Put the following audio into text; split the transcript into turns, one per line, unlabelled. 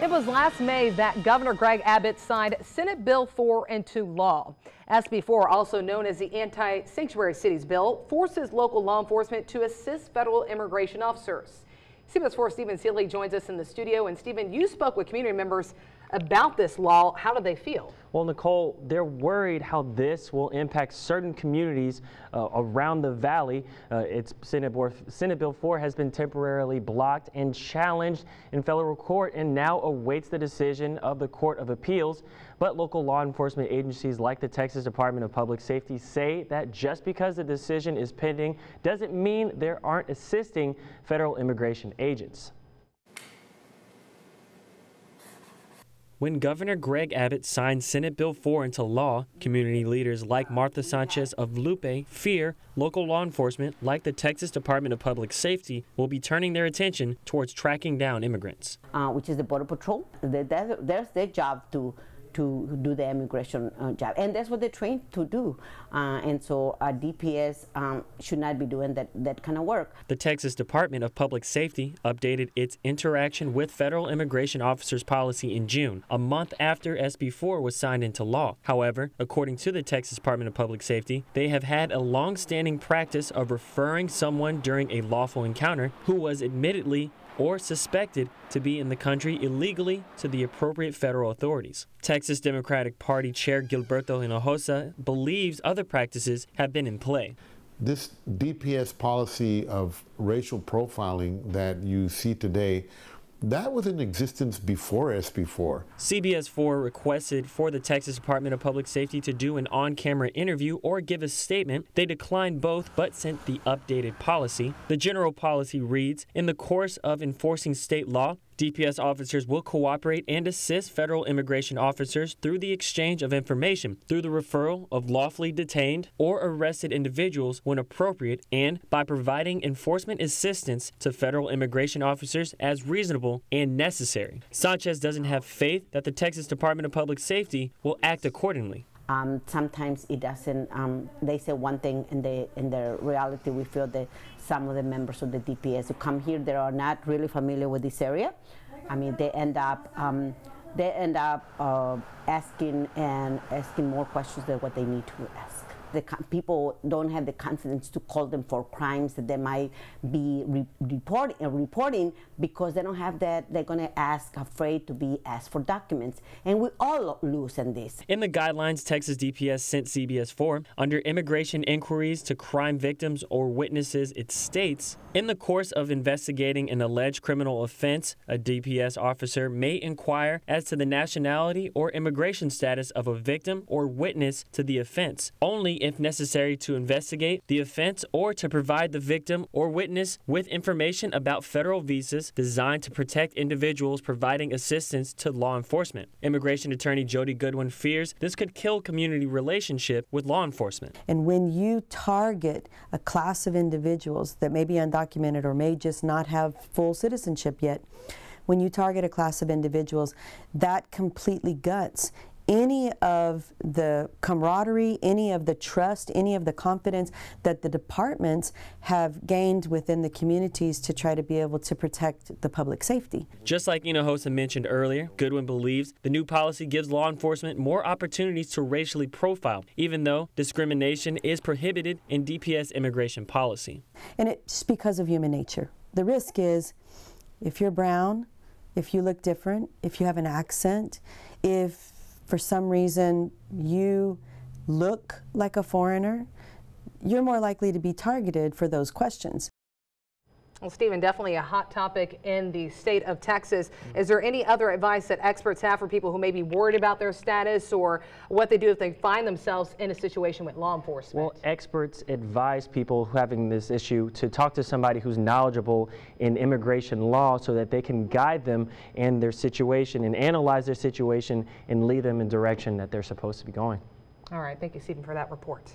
It was last May that Governor Greg Abbott signed Senate Bill 4 into law. SB 4, also known as the Anti-Sanctuary Cities Bill, forces local law enforcement to assist federal immigration officers. CBS 4 Stephen Seeley joins us in the studio. And Stephen, you spoke with community members about this law. How do they feel?
Well, Nicole, they're worried how this will impact certain communities around the valley. Senate Bill 4 has been temporarily blocked and challenged in federal court and now awaits the decision of the Court of Appeals. But local law enforcement agencies like the Texas Department of Public Safety say that just because the decision is pending doesn't mean they aren't assisting federal immigration agents. When Governor Greg Abbott signed Senate Bill 4 into law, community leaders like Martha Sanchez of Lupe fear local law enforcement, like the Texas Department of Public Safety, will be turning their attention towards tracking down immigrants.
Which is the Border Patrol. That's their job to do the immigration job, and that's what they're trained to do. And so DPS should not be doing that kind of work.
The Texas Department of Public Safety updated its interaction with federal immigration officers policy in June, a month after SB 4 was signed into law. However, according to the Texas Department of Public Safety, they have had a long-standing practice of referring someone during a lawful encounter who was admittedly or suspected to be in the country illegally to the appropriate federal authorities. Texas Democratic Party Chair Gilberto Hinojosa believes other practices have been in play.
This DPS policy of racial profiling that you see today, that was in existence before SB 4.
CBS 4 requested for the Texas Department of Public Safety to do an on-camera interview or give a statement. They declined both but sent the updated policy. The general policy reads, in the course of enforcing state law, DPS officers will cooperate and assist federal immigration officers through the exchange of information, through the referral of lawfully detained or arrested individuals when appropriate, and by providing enforcement assistance to federal immigration officers as reasonable and necessary. Sanchez doesn't have faith that the Texas Department of Public Safety will act accordingly.
Sometimes it doesn't, they say one thing, and in the reality we feel that some of the members of the DPS who come here, they are not really familiar with this area. I mean, they end up asking more questions than what they need to ask. People don't have the confidence to call them for crimes that they might be reporting because they don't have that. They're going to ask, afraid to be asked for documents. And we all lose in this.
In the guidelines Texas DPS sent CBS 4, under immigration inquiries to crime victims or witnesses, it states, in the course of investigating an alleged criminal offense, a DPS officer may inquire as to the nationality or immigration status of a victim or witness to the offense, only if necessary to investigate the offense or to provide the victim or witness with information about federal visas designed to protect individuals providing assistance to law enforcement. Immigration attorney Jody Goodwin fears this could kill community relationship with law enforcement.
And when you target a class of individuals that may be undocumented or may just not have full citizenship yet, when you target a class of individuals, that completely guts any of the camaraderie, any of the trust, any of the confidence that the departments have gained within the communities to try to be able to protect the public safety.
Just like Hinojosa mentioned earlier, Goodwin believes the new policy gives law enforcement more opportunities to racially profile, even though discrimination is prohibited in DPS immigration policy.
And it's because of human nature. The risk is if you're brown, if you look different, if you have an accent, if for some reason you look like a foreigner, you're more likely to be targeted for those questions.
Well, Stephen, definitely a hot topic in the state of Texas. Is there any other advice that experts have for people who may be worried about their status or what they do if they find themselves in a situation with law enforcement?
Well, experts advise people having this issue to talk to somebody who's knowledgeable in immigration law so that they can guide them in their situation and analyze their situation and lead them in direction that they're supposed to be going.
All right. Thank you, Stephen, for that report.